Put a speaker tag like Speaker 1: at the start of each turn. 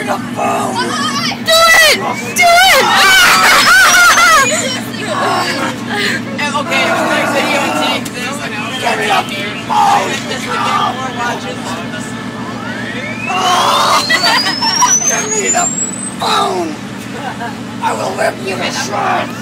Speaker 1: the phone!
Speaker 2: Do it! Do it!
Speaker 3: Okay, next video take this.
Speaker 1: Give me the phone! Give me the phone! I will rip you to shreds!